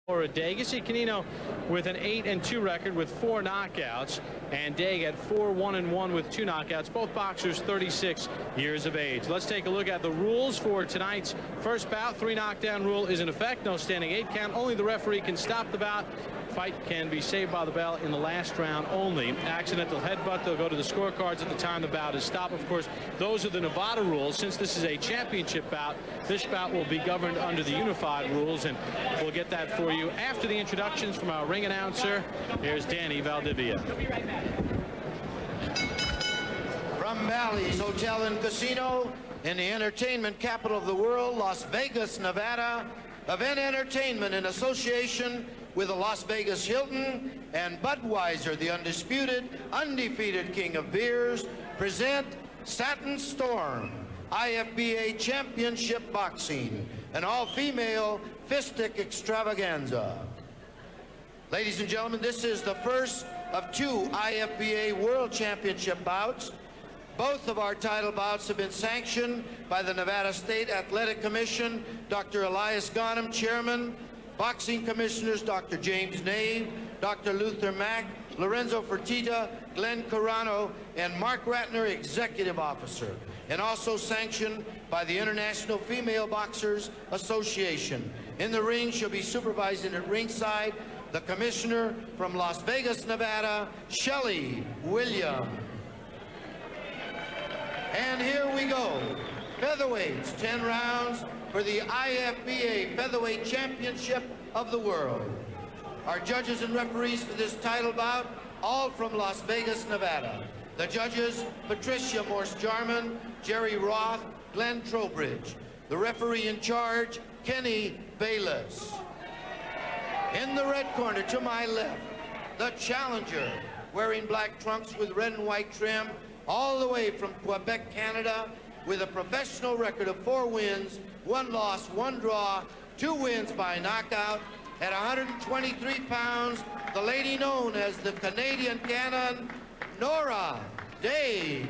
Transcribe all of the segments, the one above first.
Nora Daigle. See Canino with an 8-2 record with 4 knockouts, and Daigle at 4-1-1 with 2 knockouts. Both boxers 36 years of age. Let's take a look at the rules for tonight's first bout. 3 knockdown rule is in effect. No standing 8 count. Only the referee can stop the bout. Fight can be saved by the bell in the last round only. Accidental headbutt, they'll go to the scorecards at the time the bout is stopped. Of course, those are the Nevada rules. Since this is a championship bout, this bout will be governed under the unified rules, and we'll get that for you after the introductions from our ring announcer. Here's Danny Valdivia. We'll be right back. From Bally's Hotel and Casino in the entertainment capital of the world, Las Vegas, Nevada, Event Entertainment in association with the Las Vegas Hilton and Budweiser, the undisputed, undefeated king of beers, present Satin Storm, IFBA Championship Boxing, an all-female fistic extravaganza. Ladies and gentlemen, this is the first of 2 IFBA World Championship bouts. Both of our title bouts have been sanctioned by the Nevada State Athletic Commission, Dr. Elias Ghanem, Chairman, Boxing Commissioners Dr. James Nave, Dr. Luther Mack, Lorenzo Fertitta, Glenn Carano, and Mark Ratner, Executive Officer, and also sanctioned by the International Female Boxers Association. In the ring shall be supervising at ringside the Commissioner from Las Vegas, Nevada, Shelley Williams. And here we go. Featherweights, 10 rounds for the IFBA Featherweight Championship of the world. Our judges and referees for this title bout, all from Las Vegas, Nevada. The judges, Patricia Morse-Jarman, Jerry Roth, Glenn Trowbridge. The referee in charge, Kenny Bayless. In the red corner to my left, the challenger, wearing black trunks with red and white trim, all the way from Quebec, Canada, with a professional record of 4 wins, 1 loss, 1 draw, 2 wins by knockout. At 123 pounds, the lady known as the Canadian Cannon, Nora Daigle.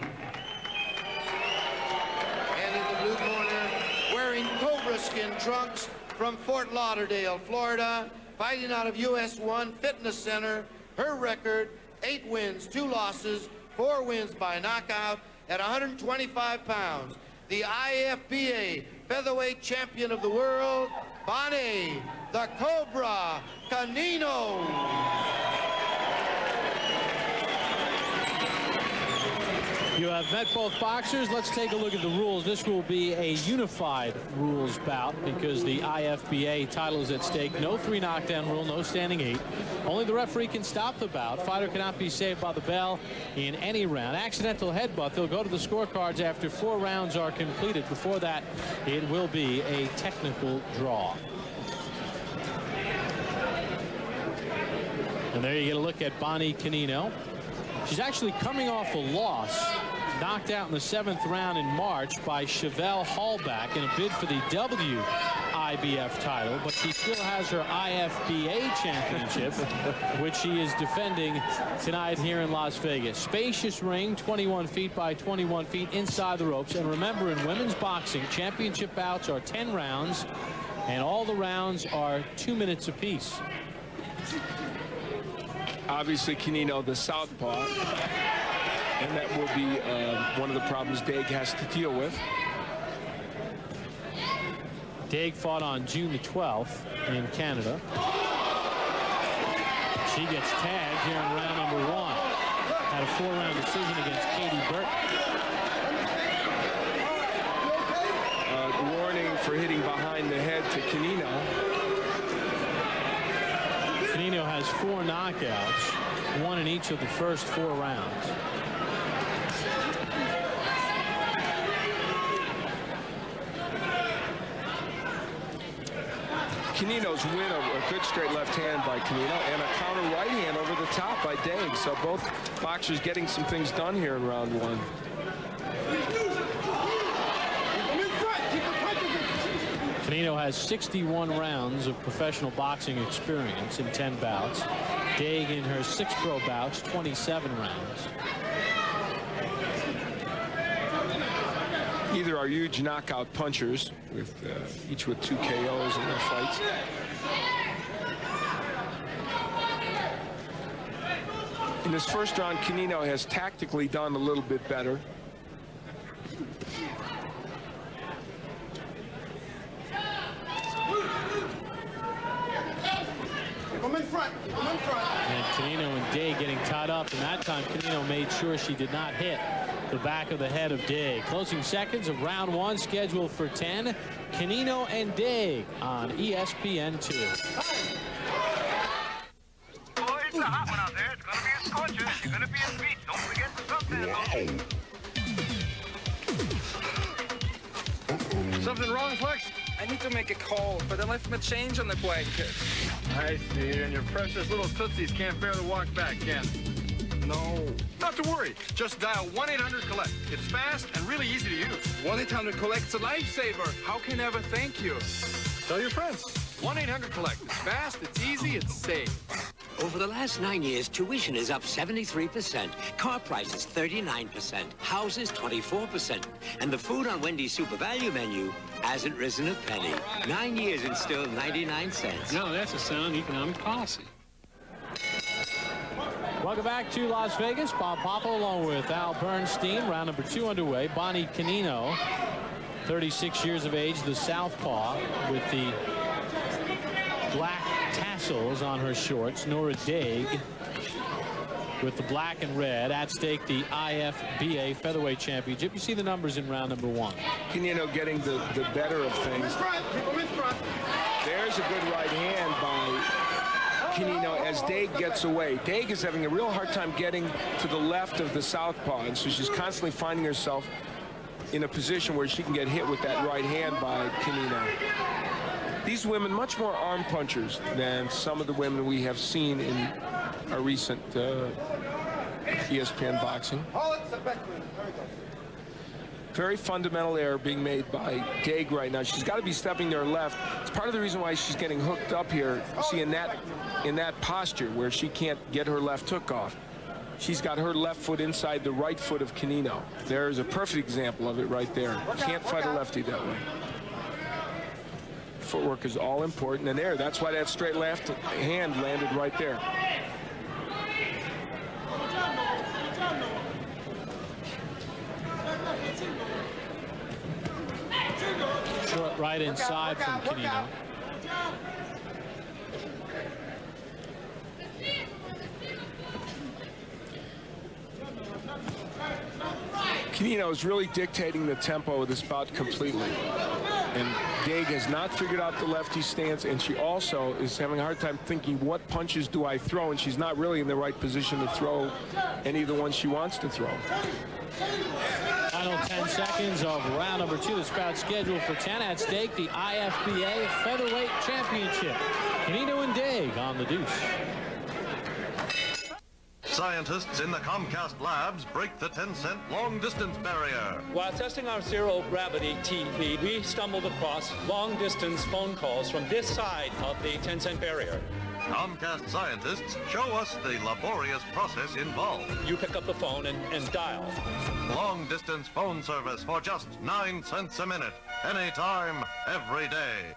And in the blue corner, wearing cobra skin trunks from Fort Lauderdale, Florida, fighting out of US 1 Fitness Center. Her record, 8 wins, 2 losses, 4 wins by knockout. At 125 pounds, the IFBA Featherweight Champion of the world, Bally, the Cobra, Canino. You have met both boxers. Let's take a look at the rules. This will be a unified rules bout because the IFBA title is at stake. No 3 knockdown rule, no standing 8. Only the referee can stop the bout. Fighter cannot be saved by the bell in any round. Accidental headbutt, they'll go to the scorecards after 4 rounds are completed. Before that, it will be a technical draw. And there you get a look at Bally Canino. She's actually coming off a loss, knocked out in the 7th round in March by Chevelle Hallback in a bid for the WIBF title, but she still has her IFBA championship, which she is defending tonight here in Las Vegas. Spacious ring, 21 feet by 21 feet inside the ropes. And remember, in women's boxing, championship bouts are 10 rounds, and all the rounds are 2 minutes apiece. Obviously, Canino, the southpaw, and that will be one of the problems Daigle has to deal with. Daigle fought on June the 12th in Canada. She gets tagged here in round number 1. Had a 4-round decision against Katie Burton. Warning for hitting behind the head to Canino. Canino has 4 knockouts, 1 in each of the first 4 rounds. Canino's win, a good straight left hand by Canino, and a counter right hand over the top by Daigle. So both boxers getting some things done here in round 1. Canino has 61 rounds of professional boxing experience in 10 bouts. Daigle in her 6 pro bouts, 27 rounds. Either are huge knockout punchers, with each with 2 KOs in their fights. In this first round, Canino has tactically done a little bit better. Come in front. Come in front. And Canino and Daigle getting tied up, and that time Canino made sure she did not hit the back of the head of Daigle. Closing seconds of round 1 scheduled for 10. Canino and Daigle on ESPN2. Oh, it's a hot one out there. It's going to be a scorcher. You're going to be in the beach. Don't forget the sun. Something wrong, Flex? I need to make a call, but I left my change on the blanket. I see, and your precious little tootsies can't bear the walk back, can they? No. Not to worry. Just dial 1-800-COLLECT. It's fast and really easy to use. 1-800-COLLECT's a lifesaver. How can I ever thank you? Tell your friends. 1-800-COLLECT. It's fast, it's easy, it's safe. Over the last 9 years, tuition is up 73%, car prices 39%, houses 24%, and the food on Wendy's Super Value menu hasn't risen a penny. 9 years and still 99 cents. No, that's a sound economic policy. Welcome back to Las Vegas. Bob Papa along with Al Bernstein. Round number 2 underway. Bonnie Canino, 36 years of age, the southpaw with the black tassels on her shorts. Nora Daigle with the black and red. At stake, the IFBA Featherweight Championship. You see the numbers in round number 1. Canino getting the better of things. There's a good right hand by Canino as Daigle gets away. Daigle is having a real hard time getting to the left of the southpaw, and so she's constantly finding herself in a position where she can get hit with that right hand by Canino. These women much more arm punchers than some of the women we have seen in our recent ESPN boxing. Very fundamental error being made by Daigle right now. She's got to be stepping to her left. It's part of the reason why she's getting hooked up here. You see in that posture where she can't get her left hook off. She's got her left foot inside the right foot of Canino. There's a perfect example of it right there. Can't fight a lefty that way. Footwork is all important, and that's why that straight left hand landed right there. Short right inside from Canino. Canino is really dictating the tempo of this bout completely. And Daigle has not figured out the lefty stance, and she also is having a hard time thinking, what punches do I throw? And she's not really in the right position to throw any of the ones she wants to throw. Final 10 seconds of round number 2. This bout scheduled for 10. At stake, the IFBA Featherweight Championship. Canino and Daigle on the deuce. Scientists in the Comcast labs break the 10-cent long-distance barrier. While testing our zero-gravity TV, we stumbled across long-distance phone calls from this side of the 10-cent barrier. Comcast scientists show us the laborious process involved. You pick up the phone and dial. Long-distance phone service for just 9 cents a minute, anytime, every day.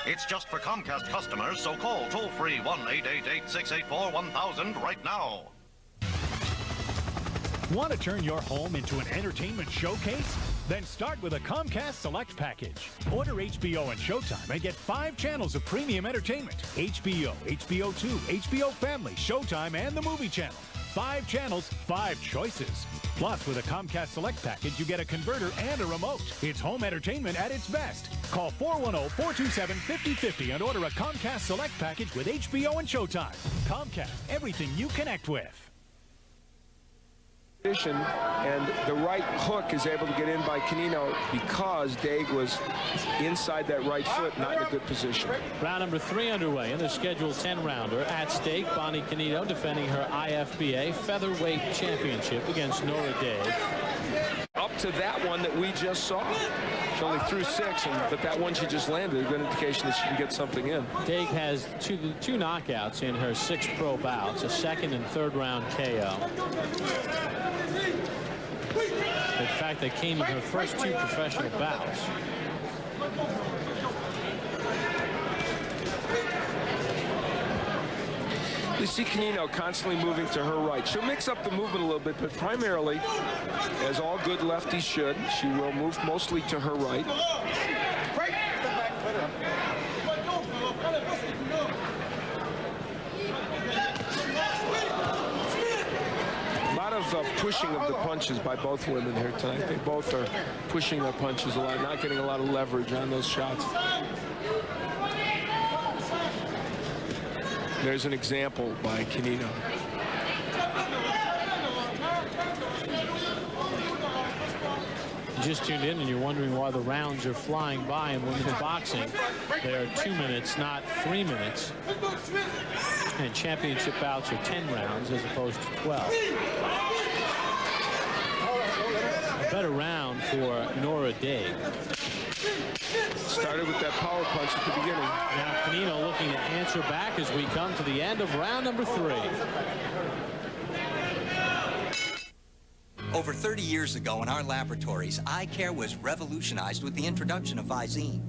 It's just for Comcast customers, so call toll-free 1-888-684-1000 right now. Want to turn your home into an entertainment showcase? Then start with a Comcast Select package. Order HBO and Showtime and get 5 channels of premium entertainment. HBO, HBO2, HBO Family, Showtime, and the Movie Channel. 5 channels, 5 choices. Plus, with a Comcast Select package, you get a converter and a remote. It's home entertainment at its best. Call 410-427-5050 and order a Comcast Select package with HBO and Showtime. Comcast, everything you connect with. And the right hook is able to get in by Canino because Daigle was inside that right foot, not in a good position. Round number 3 underway in the scheduled 10-rounder. At stake, Bonnie Canino defending her IFBA Featherweight Championship against Nora Daigle. Up to that one that we just saw. She only threw 6, but that one she just landed, a good indication that she can get something in. Daigle has two knockouts in her 6 pro bouts, a second and third round KO. In fact, they came in her first 2 professional bouts. You see Canino constantly moving to her right. She'll mix up the movement a little bit, but primarily, as all good lefties should, she will move mostly to her right. A lot of pushing of the punches by both women here tonight. They both are pushing their punches a lot, not getting a lot of leverage on those shots. There's an example by Canino. You just tuned in and you're wondering why the rounds are flying by in women's boxing. They are 2 minutes, not 3 minutes. And championship bouts are 10 rounds as opposed to 12. A better round for Nora Daigle. Started with that power punch at the beginning. Now Canino looking to answer back as we come to the end of round number 3. Over 30 years ago in our laboratories, eye care was revolutionized with the introduction of Visine.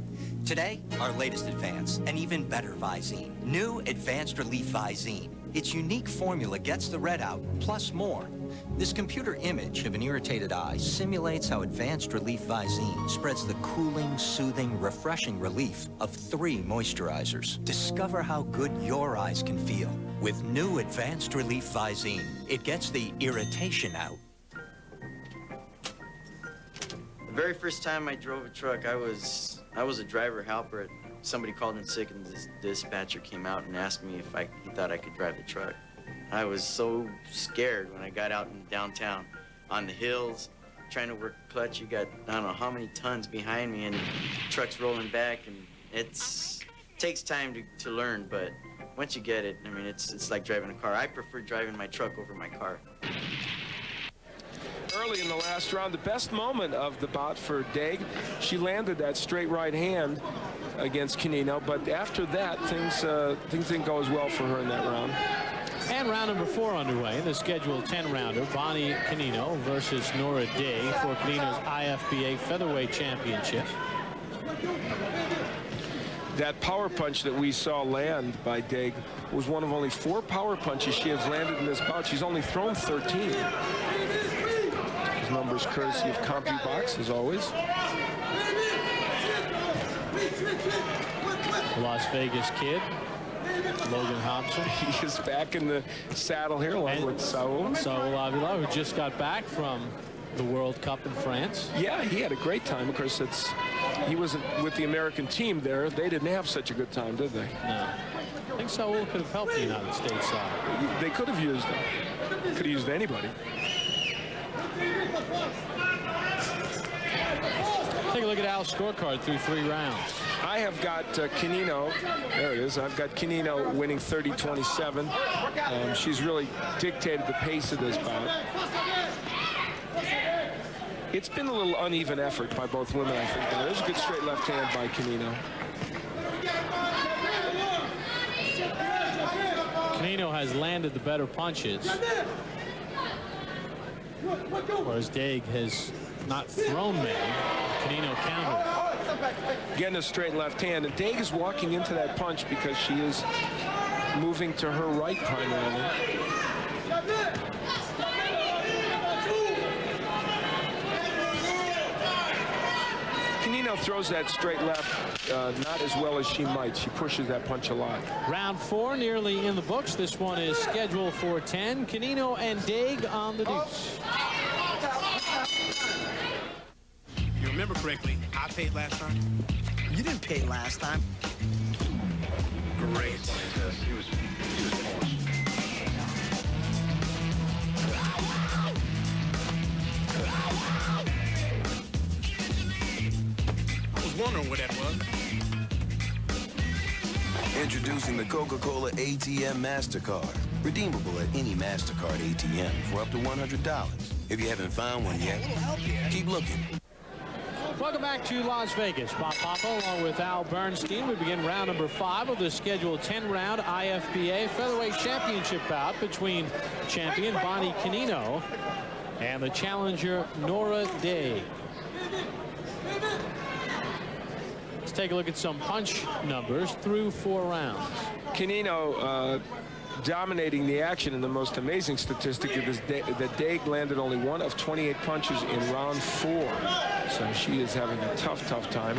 Today, our latest advance, an even better Visine. New Advanced Relief Visine. Its unique formula gets the red out, plus more. This computer image of an irritated eye simulates how Advanced Relief Visine spreads the cooling, soothing, refreshing relief of 3 moisturizers. Discover how good your eyes can feel with new Advanced Relief Visine. It gets the irritation out. The very first time I drove a truck, I was a driver helper. Somebody called in sick, and this dispatcher came out and asked me if he thought I could drive the truck. I was so scared when I got out in downtown on the hills, trying to work the clutch. You got, I don't know how many tons behind me, and trucks rolling back, and it takes time to learn, but once you get it, I mean, it's like driving a car. I prefer driving my truck over my car. Early in the last round, the best moment of the bout for Daigle, she landed that straight right hand against Canino, but after that, things didn't go as well for her in that round. And round number 4 underway, the scheduled 10-rounder, Bally Canino versus Nora Daigle for Canino's IFBA featherweight championship. That power punch that we saw land by Daigle was one of only 4 power punches she has landed in this bout. She's only thrown 13. His numbers courtesy of CompuBox, as always. Las Vegas kid, Logan Hobson. He is back in the saddle here along with Saul. Saul Avila, who just got back from the World Cup in France. Yeah, he had a great time. Of course, he wasn't with the American team there. They didn't have such a good time, did they? No. I think Saul could have helped the United States side. They could have used him. Could have used anybody. Take a look at Al's scorecard through 3 rounds. I have got Canino. There it is. I've got Canino winning 30-27. She's really dictated the pace of this bout. It's been a little uneven effort by both women, I think. There's a good straight left hand by Canino. Canino has landed the better punches, whereas Daigle has not thrown many. Canino countered. Getting a straight left hand, and Daigle is walking into that punch because she is moving to her right primarily. Canino throws that straight left not as well as she might. She pushes that punch a lot. Round 4 nearly in the books. This one is scheduled for 10. Canino and Daigle on the deuce. If you remember correctly, I paid last time. You didn't pay last time. Great. I was wondering what that was. Introducing the Coca-Cola ATM MasterCard. Redeemable at any MasterCard ATM for up to $100. If you haven't found one yet, keep looking. Welcome back to Las Vegas. Bob Papa along with Al Bernstein. We begin round number 5 of the scheduled 10-round IFBA featherweight championship bout between champion Bally Canino and the challenger Nora Daigle. Let's take a look at some punch numbers through 4 rounds. Canino dominating the action, and the most amazing statistic is that Daigle landed only 1 of 28 punches in round 4. So she is having a tough time.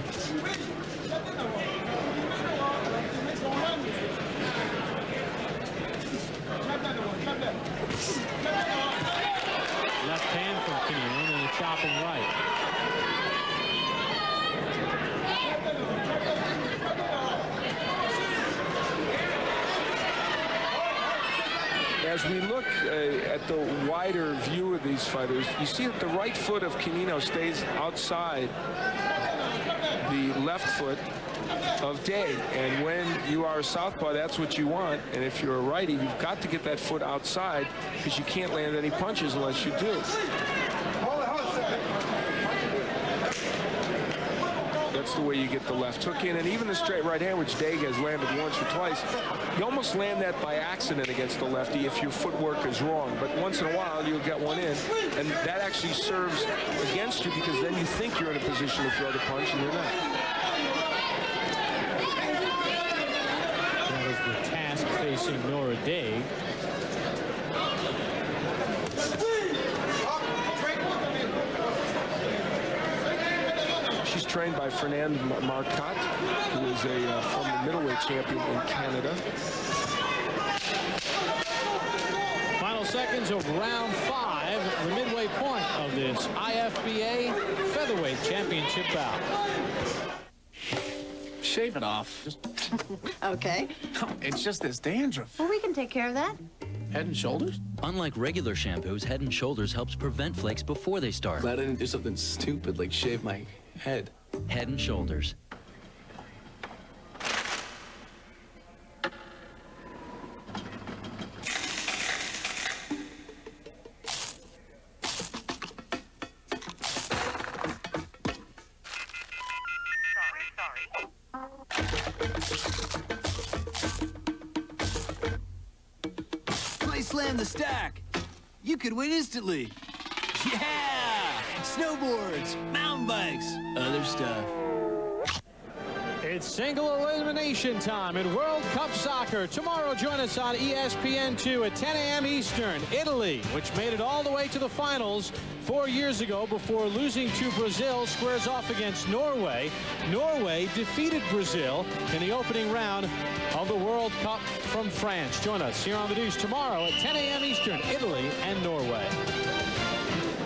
Left hand from Canino and a chopping right. As we look at the wider view of these fighters, you see that the right foot of Canino stays outside the left foot of Daigle. And when you are a southpaw, that's what you want. And if you're a righty, you've got to get that foot outside because you can't land any punches unless you do. That's the way you get the left hook in, and even the straight right hand, which Daigle has landed once or twice, you almost land that by accident against the lefty if your footwork is wrong. But once in a while, you'll get one in, and that actually serves against you because then you think you're in a position to throw the punch, and you're not. That is the task facing Nora Daigle. She's trained by Fernand Marcotte, who is a former middleweight champion in Canada. Final seconds of round 5, the midway point of this IFBA featherweight championship bout. Shave it off. Okay. It's just this dandruff. Well, we can take care of that. Head and Shoulders? Unlike regular shampoos, Head and Shoulders helps prevent flakes before they start. Glad I didn't do something stupid like shave my head. Head and Shoulders. Slam the stack. You could win instantly. Yeah! Snowboards, mountain bikes, other stuff. It's single elimination time in World Cup Soccer. Tomorrow, join us on ESPN2 at 10 a.m. Eastern. Italy, which made it all the way to the finals 4 years ago before losing to Brazil, squares off against Norway. Norway defeated Brazil in the opening round of the World Cup from France. Join us here on The Deuce tomorrow at 10 a.m. Eastern, Italy and Norway.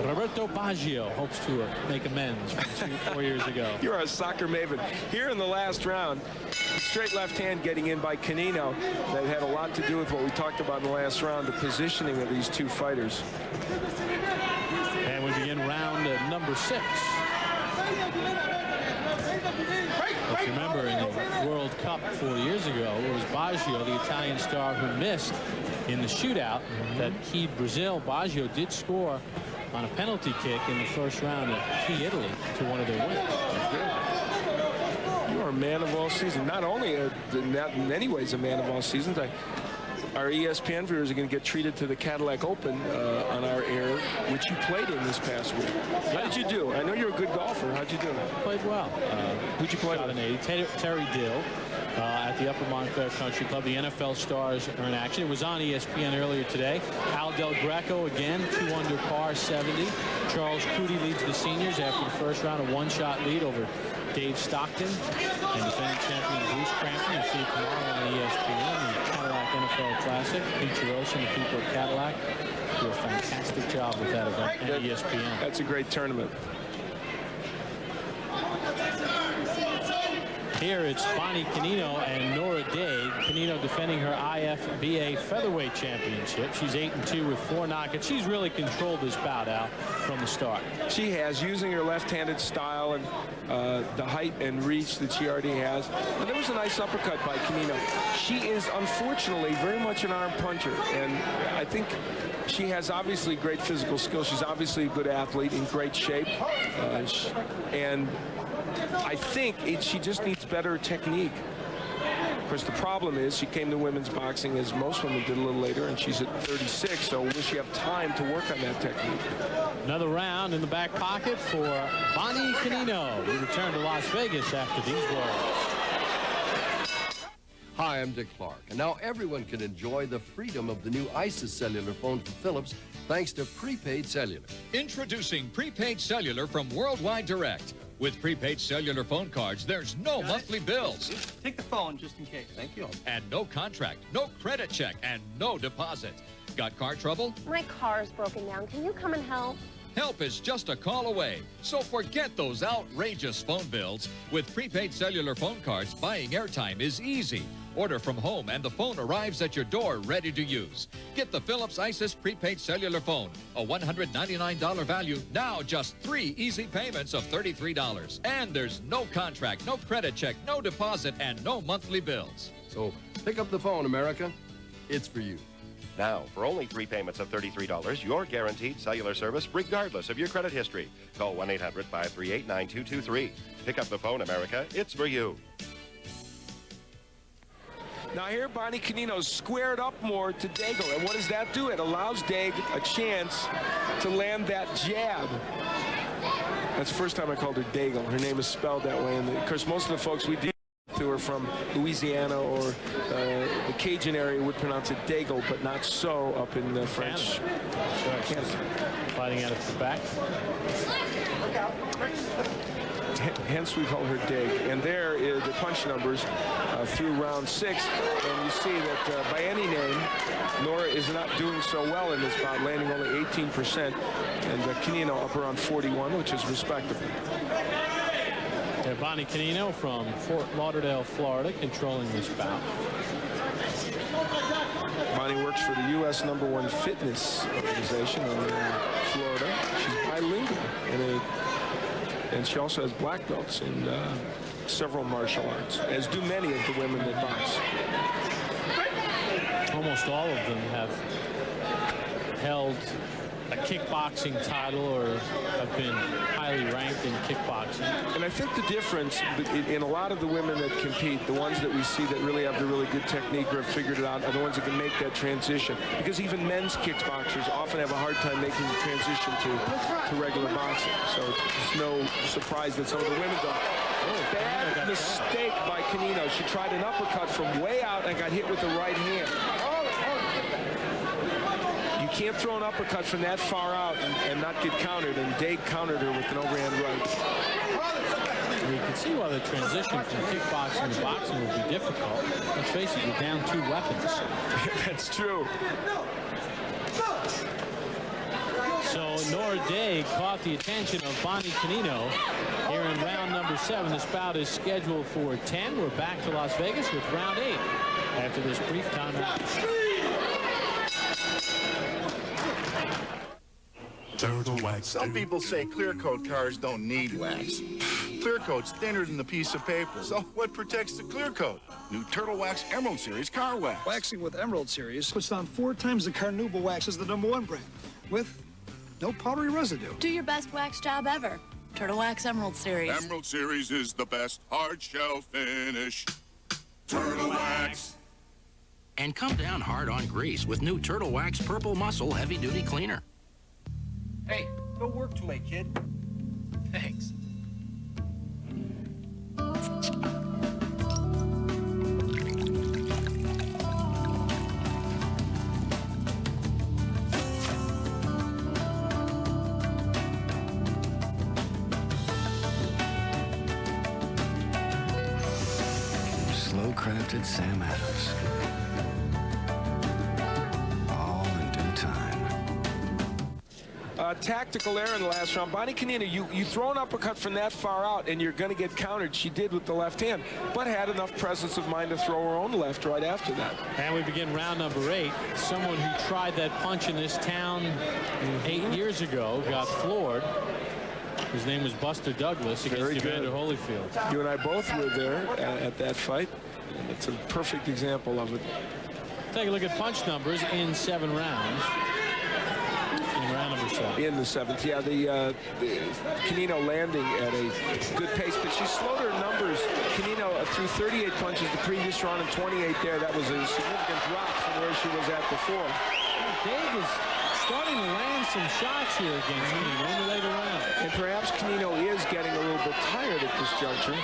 Roberto Baggio hopes to make amends from 4 years ago. You're a soccer maven. Here in the last round, straight left hand getting in by Canino. That had a lot to do with what we talked about in the last round, the positioning of these two fighters. And we begin round number 6. If you remember, in the World Cup 4 years ago, it was Baggio, the Italian star, who missed in the shootout that keyed Brazil. Baggio did score on a penalty kick in the first round to key Italy to one of their wins. You are a man of all seasons. Not only, not in many ways, a man of all seasons. Our ESPN viewers are going to get treated to the Cadillac Open on our air, which you played in this past week. How did you do? I know you're a good golfer. How'd you do? Played well. Who'd you play with? Terry Dill at the Upper Montclair Country Club. The NFL stars are in action. It was on ESPN earlier today. Al Del Greco again, 2 under par, 70. Charles Cootie leads the seniors after the first round, a 1-shot lead over Dave Stockton and defending champion Bruce Crampton. You see tomorrow on ESPN, the Cadillac NFL Classic. Pete Charosa and the people at Cadillac do a fantastic job with that event at ESPN. That's a great tournament. Here it's Bonnie Canino and Nora Daigle. Canino defending her IFBA featherweight championship. She's 8-2 with 4 knockouts. She's really controlled this bout out from the start. She has, using her left-handed style and the height and reach that she already has. And there was a nice uppercut by Canino. She is, unfortunately, very much an arm puncher. And I think she has obviously great physical skill. She's obviously a good athlete, in great shape. And I think she just needs better technique. Of course, the problem is she came to women's boxing, as most women did, a little later, and she's at 36, so will she have time to work on that technique? Another round in the back pocket for Bonnie Canino. We return to Las Vegas after these words. Hi, I'm Dick Clark, and now everyone can enjoy the freedom of the new ISIS cellular phone from Philips thanks to prepaid cellular. Introducing prepaid cellular from Worldwide Direct. With prepaid cellular phone cards, there's no monthly bills. Take the phone just in case. Thank you. And no contract, no credit check, and no deposit. Got car trouble? My car's broken down. Can you come and help? Help is just a call away. So forget those outrageous phone bills. With prepaid cellular phone cards, buying airtime is easy. Order from home and the phone arrives at your door ready to use. Get the Philips ISIS prepaid cellular phone. A $199 value, now just 3 easy payments of $33. And there's no contract, no credit check, no deposit, and no monthly bills. So pick up the phone, America. It's for you. Now, for only 3 payments of $33, you're guaranteed cellular service regardless of your credit history. Call 1-800-538-9223. Pick up the phone, America. It's for you. Now here, Bonnie Canino's squared up more to Daigle. And what does that do? It allows Daigle a chance to land that jab. That's the first time I called her Daigle. Her name is spelled that way. And of course, most of the folks we deal with are from Louisiana or the Cajun area would pronounce it Daigle, but not so up in the French. Canada. Fighting out of the back. Hence we call her Dig. And there is the punch numbers through round 6. And you see that by any name, Nora is not doing so well in this bout, landing only 18%. And Canino up around 41, which is respectable. Yeah, Bonnie Canino from Fort Lauderdale, Florida, controlling this bout. Bonnie works for the U.S. #1 fitness organization in Florida. She's bilingual and she also has black belts in several martial arts, as do many of the women that box. Almost all of them have held a kickboxing title or have been highly ranked in kickboxing. And I think the difference in a lot of the women that compete, the ones that we see that really have the really good technique or have figured it out, are the ones that can make that transition. Because even men's kickboxers often have a hard time making the transition to regular boxing. So it's no surprise that some of the women don't. Bad mistake by Canino. She tried an uppercut from way out and got hit with the right hand. You can't throw an uppercut from that far out and not get countered, and Daigle countered her with an overhand right. You can see why the transition from kickboxing to boxing would be difficult. Let's face it, you're down 2 weapons. That's true. So Nora Daigle caught the attention of Bonnie Canino here in round number 7. This bout is scheduled for 10. We're back to Las Vegas with round 8 after this brief timeout. Some people say clear coat cars don't need wax. Clear coat's thinner than the piece of paper. So what protects the clear coat? New Turtle Wax Emerald Series car wax. Waxing with Emerald Series puts down 4 times the Carnauba wax as the #1 brand, with no powdery residue. Do your best wax job ever. Turtle Wax Emerald Series. Emerald Series is the best hard shell finish. Turtle Wax. And come down hard on grease with new Turtle Wax Purple Muscle Heavy Duty Cleaner. Hey, don't work too late, kid. Thanks. Slow-crafted Sam Adams. All in due time. Tactical error in the last round. Bonnie Canino, you throw an uppercut from that far out and you're going to get countered. She did with the left hand, but had enough presence of mind to throw her own left right after that. And we begin round number 8. Someone who tried that punch in this town 8 years ago got floored. His name was Buster Douglas against Evander Holyfield. You and I both were there at that fight. And it's a perfect example of it. Take a look at punch numbers in 7 rounds. Round number 7. In the 7th, yeah, the Canino landing at a good pace, but she slowed her numbers. Canino threw 38 punches the previous round and 28 there. That was a significant drop from where she was at before. Daigle is starting to land some shots here against Canino in the later round. And perhaps Canino is getting a little bit tired at this juncture.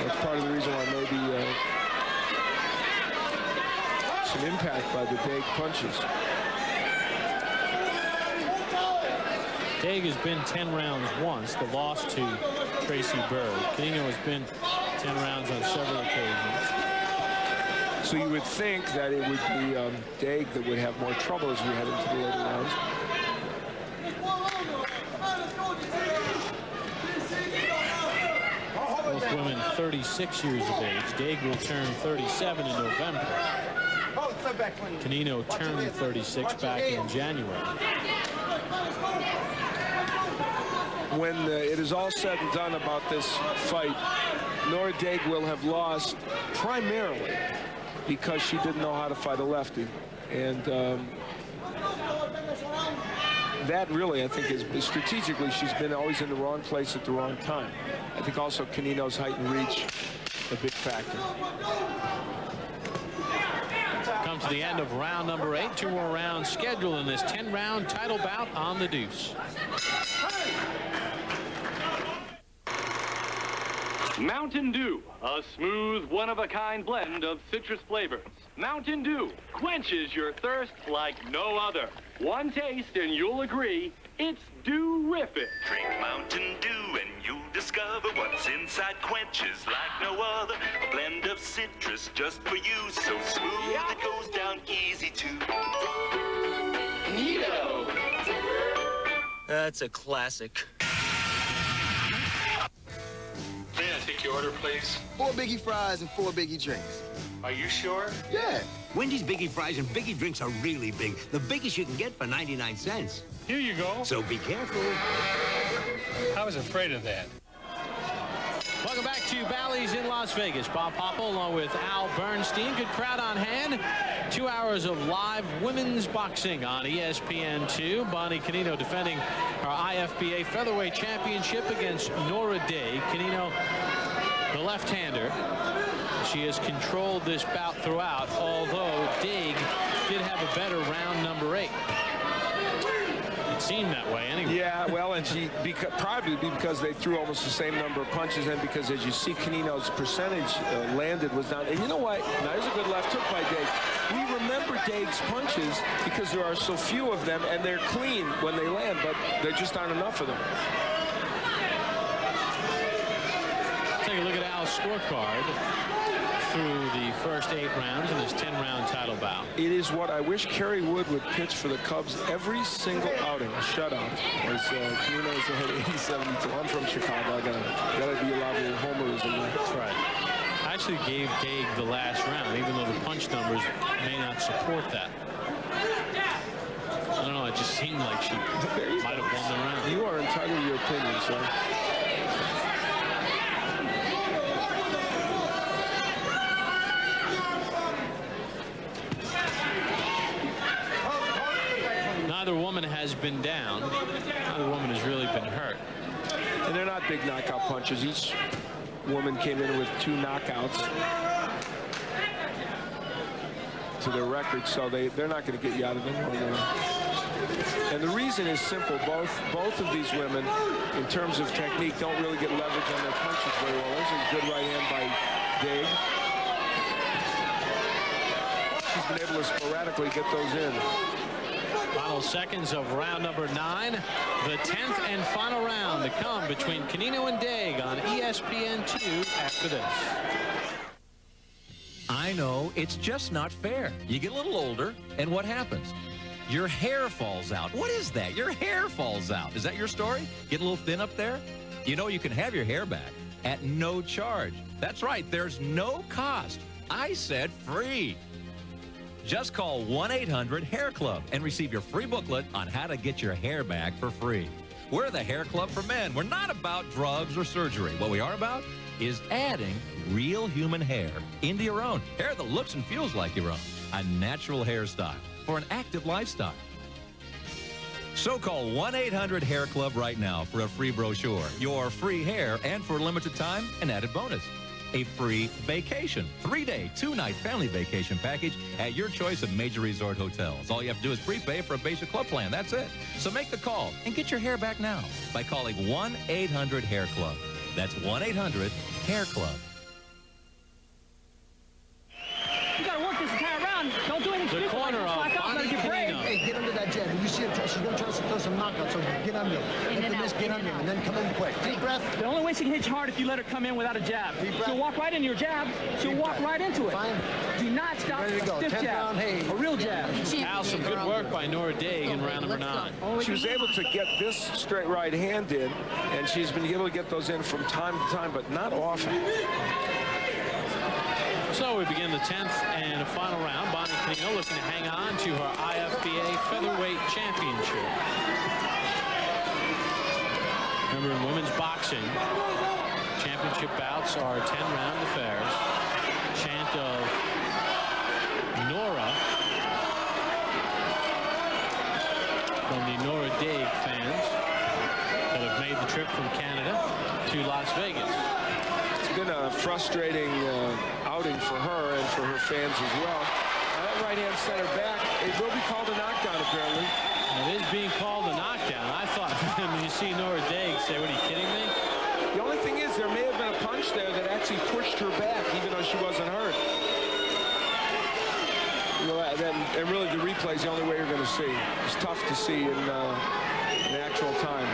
That's part of the reason why maybe some impact by the Daigle punches. Daigle has been 10 rounds once, the loss to Tracy Bird. Canino has been 10 rounds on several occasions. So you would think that it would be Daigle that would have more trouble as we head into the later rounds. Both women 36 years of age. Daigle will turn 37 in November. Canino turned 36 back in January. When it is all said and done about this fight, Nora Daigle will have lost primarily because she didn't know how to fight a lefty. And that really, I think, is strategically, she's been always in the wrong place at the wrong time. I think also Canino's height and reach, a big factor. Come to the end of round number 8. 2 more rounds scheduled in this 10-round title bout on the deuce. Mountain Dew, a smooth, one-of-a-kind blend of citrus flavors. Mountain Dew quenches your thirst like no other. One taste and you'll agree, it's dew-rific. Drink Mountain Dew and you'll discover what's inside quenches like no other. A blend of citrus just for you, so smooth it goes down easy too. Neato. That's a classic. May I take your order, please? 4 Biggie fries and 4 Biggie drinks. Are you sure? Yeah. Wendy's Biggie Fries and Biggie Drinks are really big. The biggest you can get for 99 cents. Here you go. So be careful. I was afraid of that. Welcome back to Bally's in Las Vegas. Bob Popple along with Al Bernstein. Good crowd on hand. 2 hours of live women's boxing on ESPN2. Bonnie Canino defending her IFBA featherweight championship against Nora Daigle. Canino, the left-hander. She has controlled this bout throughout, although Daigle did have a better round number 8. It seemed that way anyway. Yeah, well, and she probably because they threw almost the same number of punches, and because, as you see, Canino's percentage landed was down. And you know what? Now, there's a good left hook by Daigle. We remember Daigle's punches because there are so few of them, and they're clean when they land, but there just aren't enough of them. Take a look at Al's scorecard through the first 8 rounds in this 10-round title bout. It is what I wish Kerry Wood would pitch for the Cubs every single outing, a shutout. As Canino is ahead 80-72. I'm from Chicago. I gotta be allowed a little homerism there. That's right. I actually gave Daigle the last round, even though the punch numbers may not support that. I don't know. It just seemed like she might have won the round. You are entitled to your opinion, sir. Neither woman has been down. Neither woman has really been hurt. And they're not big knockout punches. Each woman came in with 2 knockouts to their record, so they're not going to get you out of it. And the reason is simple. Both of these women, in terms of technique, don't really get leverage on their punches very well. There's a good right hand by Daigle. She's been able to sporadically get those in. Final seconds of round number 9. The 10th and final round to come between Canino and Daigle on ESPN2 after this. I know, it's just not fair. You get a little older, and what happens? Your hair falls out. What is that? Your hair falls out. Is that your story? Get a little thin up there? You know you can have your hair back at no charge. That's right, there's no cost. I said free. Just call 1-800-HAIR-CLUB and receive your free booklet on how to get your hair back for free. We're the Hair Club for Men. We're not about drugs or surgery. What we are about is adding real human hair into your own. Hair that looks and feels like your own. A natural hairstyle for an active lifestyle. So call 1-800-HAIR-CLUB right now for a free brochure, your free hair, and for a limited time, an added bonus. A free vacation, 3-day, 2-night family vacation package at your choice of major resort hotels. All you have to do is prepay for a basic club plan. That's it. So make the call and get your hair back now by calling 1-800-HAIR-CLUB. That's 1-800-HAIR-CLUB. You gotta work this entire round. Don't do the corner of Bally Canino. Hey, get under that jab. You see her, she's going to try to throw some knockouts, so get under it. Get under it, and then come in quick. Deep breath. The only way she can hit you hard if you let her come in without a jab. She'll walk right into your jab. She'll walk right into it. Fine. Do not stop Ready to go. stiff 10th jab. round, hey. A real jab. Al, some good work by Nora Daigle in round number 9. She was able to get this straight right hand in, and she's been able to get those in from time to time, but not often. So we begin the 10th and final round. Bally Canino looking to hang on to her IFBA featherweight championship. Remember, in women's boxing, championship bouts are 10-round affairs. Chant of Nora from the Nora Daigle fans that have made the trip from Canada to Las Vegas. It's been a frustrating outing for her and for her fans as well. Now that right-hand center back, it will be called a knockdown, apparently. It is being called a knockdown. I thought, when you see Nora Daigle say, what, are you kidding me? The only thing is, there may have been a punch there that actually pushed her back, even though she wasn't hurt. You know, and really, the replay is the only way you're going to see. It's tough to see in actual time.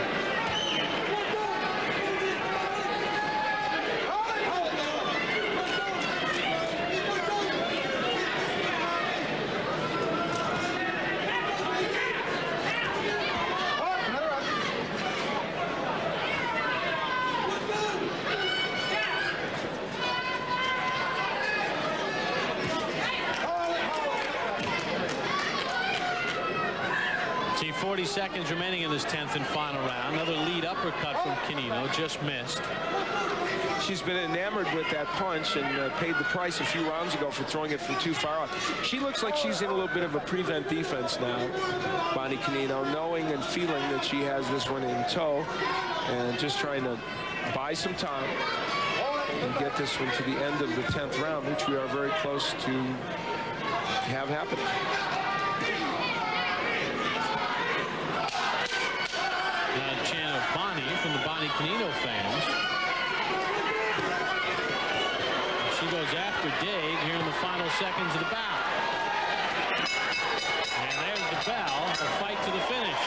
See, 40 seconds remaining in this 10th and final round. Another lead uppercut from Canino, just missed. She's been enamored with that punch and paid the price a few rounds ago for throwing it from too far out. She looks like she's in a little bit of a prevent defense now, Bally Canino, knowing and feeling that she has this one in tow and just trying to buy some time and get this one to the end of the 10th round, which we are very close to have happen. Now, a chant of Bonnie from the Bally Canino fans. She goes after Daigle here in the final seconds of the bout. And there's the bell, a fight to the finish.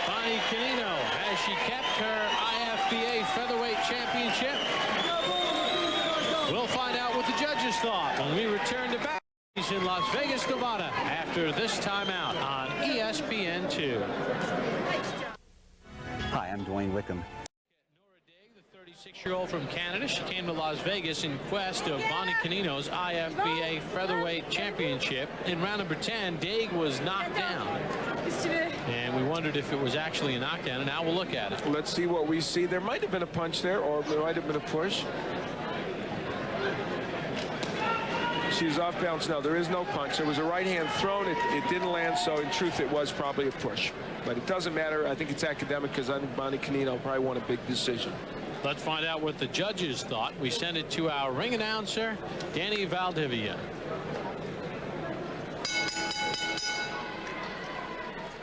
Bally Canino, has she kept her IFBA featherweight championship? We'll find out what the judges thought when we return to Bally's in Las Vegas, Nevada, after this timeout on ESPN2. Hi, I'm Dwayne Wickham. 36-year-old from Canada. She came to Las Vegas in quest of Bally Canino's IFBA featherweight championship. In round number 10, Daigle was knocked down. And we wondered if it was actually a knockdown, and now we'll look at it. Let's see what we see. There might have been a punch there, or there might have been a push. She's off balance. No, there is no punch. There was a right hand thrown. It didn't land, so in truth, it was probably a push. But it doesn't matter. I think it's academic because I think Bally Canino probably won a big decision. Let's find out what the judges thought. We send it to our ring announcer, Danny Valdivia.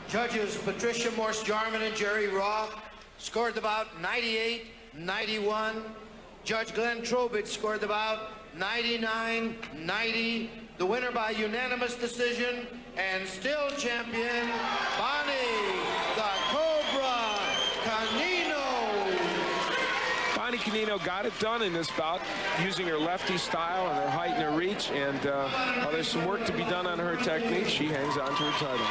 Judges Patricia Morse-Jarman and Jerry Roth scored the bout 98-91. Judge Glenn Trowbridge scored the bout 99-90. The winner by unanimous decision and still champion, Bally the Cobra Canino. Bally Canino got it done in this bout using her lefty style and her height and her reach. And while there's some work to be done on her technique, she hangs on to her title.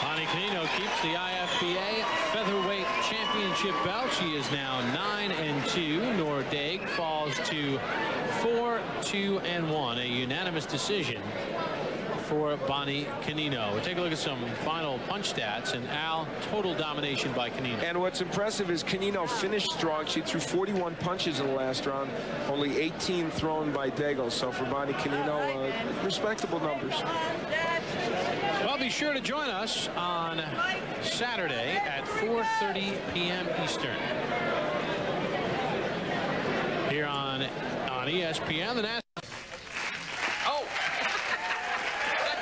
Bally Canino keeps the IFBA featherweight championship belt. She is now 9-2. Nora Daigle falls to 4-2-1. A unanimous decision for Bally Canino. We'll take a look at some final punch stats, and Al, total domination by Canino. And what's impressive is Canino finished strong. She threw 41 punches in the last round, only 18 thrown by Daigle. So for Bally Canino, respectable numbers. Well, be sure to join us on Saturday at 4:30 p.m. Eastern. Here on ESPN, the national. Oh!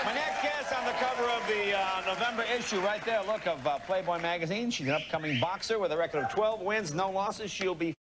My next guest on the cover of the November issue right there, look, of Playboy magazine. She's an upcoming boxer with a record of 12 wins, no losses. She'll be